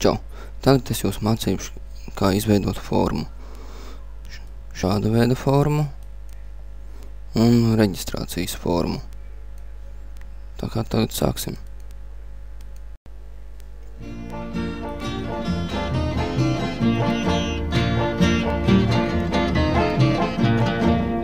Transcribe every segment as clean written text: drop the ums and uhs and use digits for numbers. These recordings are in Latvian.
Čau! Tagad es jūs mācīšu, kā izveidot formu. Šāda veida formu un reģistrācijas formu. Tā kā tagad sāksim.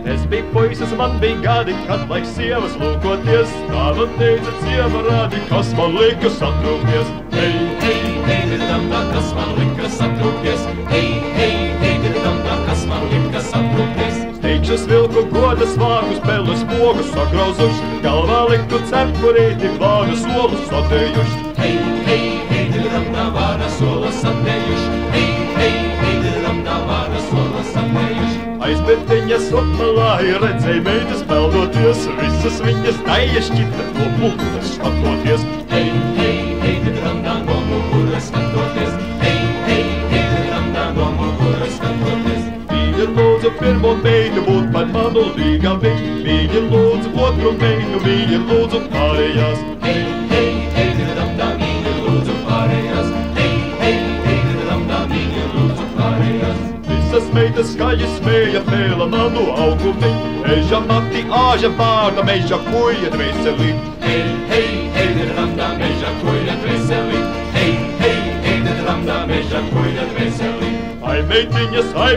Es biju puisis, man bija gadi, kad laiks sievas lūkoties. Tāda teica ciema rādi, kas man lika satrūkties. Hei, hei, hei, dirdamdā, kas man lika satrūkties. Hei, hei, hei, dirdamdā, kas man lika satrūkties. Steigšas vilku godas vāgus, peles pogus sagrauzušs. Galvā liktu cepurīti, vāga solus satējušs. Hei, hei, hei, dirdamdā, vāga solus satējušs. Hei, hei, hei, dirdamdā, vāga solus satējušs. Aizbetiņas opmalā redzēja meitas peldoties, visas viņas daļa šķita no muguras skatoties. Hei, hei, hei, dirdamdā, no muguras skatoties. Hei, hei, hei, dirdamdā, no muguras skatoties. Viņa lūdzu pirmo meitu būt par manu līgā viņu, viņa lūdzu otru meitu, viņa lūdzu pārējās. Hei, hei, hei, dirdamdā, viņa lūdzu pārējās. Hei, hei, hei, dirdamdā, viņa lūdzu pārējās. Visas meitas skaļi smēja, pēla manu augumiņu. Meža mati, āža vārda, meža kuja dvēselī. Hei, hei, hei, dirdamdā, meža kuja dvēselī. Hei, hei, hei, dirdamdā, meža kuja dvēselī. Ai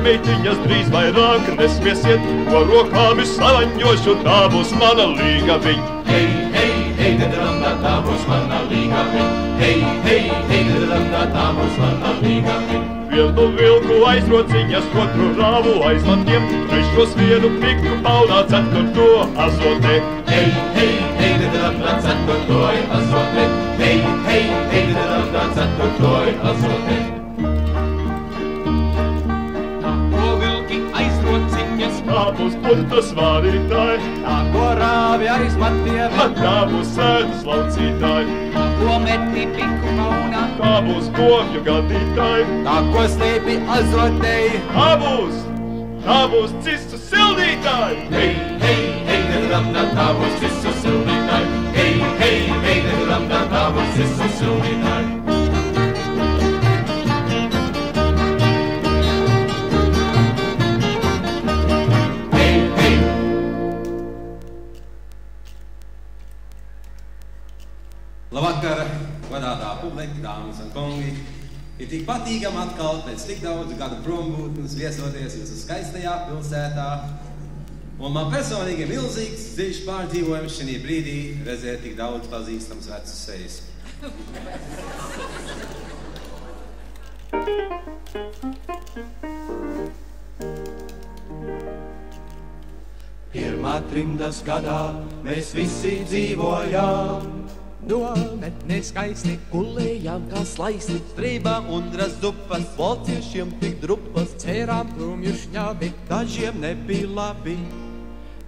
meitiņas, drīz vairāk nesmiesiet, ko rokām savaņošu, tā būs mana līga viņa. Hei, hei, hei, dirdamdā, tā būs mana līga viņa. Hei, hei, hei, dirdamdā, tā būs mana līga viņa. Vienu vilku aizrociņas, otru rāvu aizmatiem, trešos vienu piku paunā ceturto azotē. Hei, hei, hei, dirdamdā, ceturtoj azotē. Hei, hei, hei, dirdamdā, ceturtoj azotē. Ko vilki aizrociņas, Tā būs putas vārītāji, tā ko rāvi aizmatiem, tā būs sēdus laucītāji, ko meti piku maunā, tā būs govju gadītāji, tā ko slēpi azotei. tā būs cistu sildītāji. Hei, hei, hei, dirdamdā, tā būs cistu sildītāji. Hei, hei, hei, dirdamdā, tā būs cistu sildītāji. Labvakar, godātā publika, dāmas un kungi. Ir tik patīkam atkal pēc tik daudz gadu prombūtnes viesoties jūsu skaistajā pilsētā. Un man personīgi ir milzīgs dziļš pārdzīvojums šī brīdī redzēt tik daudz pazīstams vecas sejas. Pirmā trimdas gadā mēs visi dzīvojām. Nometnē skaisti gulējām kā slaisti, Strībā undras zupas, vāciešiem tik drupas, cerām plumju šņabi. dažiem nebija labi.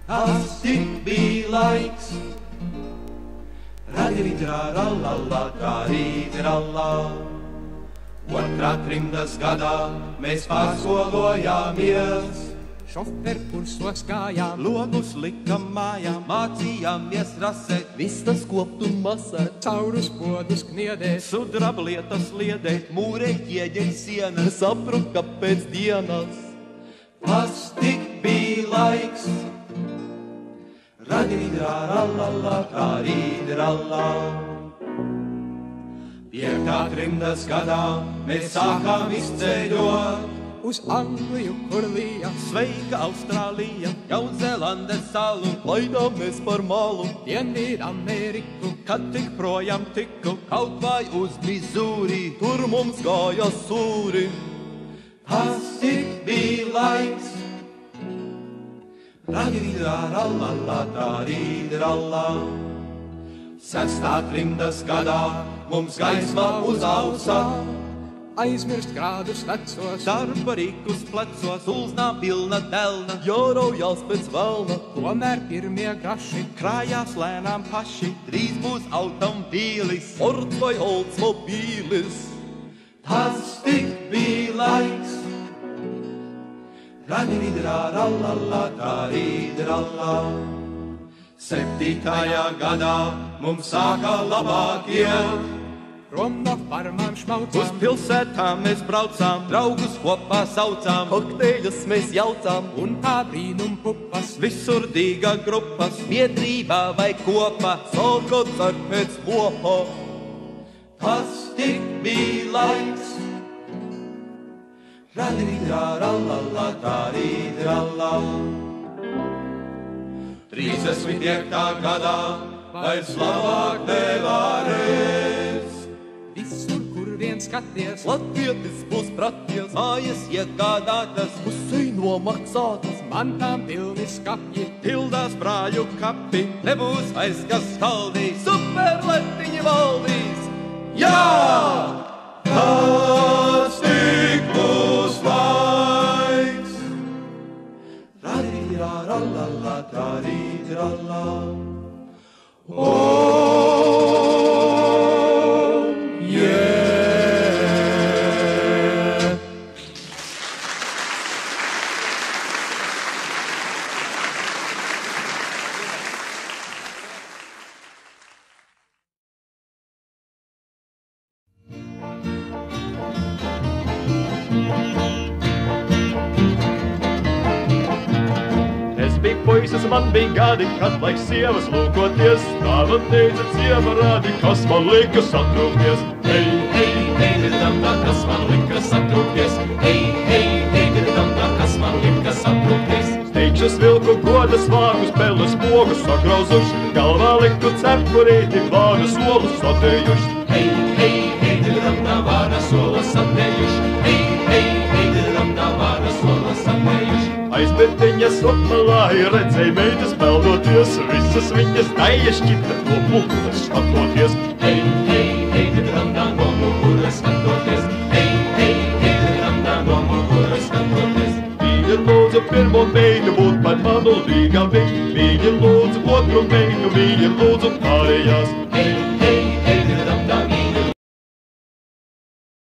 Tas tik bija laiks. Radiridrārallallā, tā rīdrallā. Otrā trimdas gadā mēs pārskolojāmies. Šofer kursos gājām, Logus likam mājām, mācījāmies rasēt, vistas kopt un masēt, caurus podus kniedēt. sudrablietas liedēt, mūrēt ieģeļ sienas, saprut, kāpēc dienas. Tas tik bija laiks. Radiridrārallallā, tā rīdrallā. Piektā trimdas gadā mēs sākām izceļot. Uz Angliju, kur lija, Sveika Austrālija, Jaunzēlandes salu, laidāmies par malu, Dienvidu Ameriku, kad tik projām tiku, kaut vai uz Mizūri, tur mums gāja sūri. Tas tik bija laiks. Radiridrārallallā, tā rīdrallā. Sestā trimdas gadā mums gaisma uz ausām. aizmirst grādus vecos, Darba rīkus plecos, ulznā pilna delna, jāraujās pēc velna, tomēr pirmie graši krājās lēnām paši, drīz būs automobīlis, Fords vai Oldsmobīlis. Tas tik bija laiks. Radiridrārallallā, tā rīdrallā. Septītajā gadā mums sāka labāk iet. prom no farmām Uz šmaucām. pilsētām mēs braucām, draugus kopā saucām, kokteļus mēs jaucām, Un tā brīnum pupas, visur dīga grupas, biedrībā vai kopā, sākot ar pēc lopa. Tas tik bija laiks. Radirīdrarallala, darīdralla. 35. gadā vairs labāk nevarēs. visur, kur vien skaties, Latvietis būs praties, mājas iegādātas, pusei nomaksātas. mantām pilni skapji, Tildās brāļu kapi, nebūs vairs kas skaldīs, superletiņi valdīs. Jā! Tas tik būs laiks. Radirīdrarallala, darīdralla. Es biju puisis, man bija gadi, kad laik sievas lūkoties. Tāda teica ciema rādi, kas man lika satrūkties. Hei, hei, hei, dirdam tā, kas man lika satrūkties. Hei, hei, hei, dirdam tā, kas man lika satrūkties. Steigšas vilku godas vārgus, peles pogus sagrauzuši. Galvā liktu cepurīti, vāra solu satējuši. Hei, hei, hei, dirdam tā, vāra solu satējuši. Hei, hei, hei, dirdam tā, vāra solu satējuši. Aizbetiņas opmalā redzēja meitas peldoties, visas viņas daļa šķita no muguras skatoties. Hei, hei, hei, didrantā no muguras skatoties. Hei, hei, hei, didrantā no muguras skatoties. Viņa lūdzu pirmo meitu būt par manu līgavi, viņa lūdzu otru meitu, viņa lūdzu pārējās. Hei,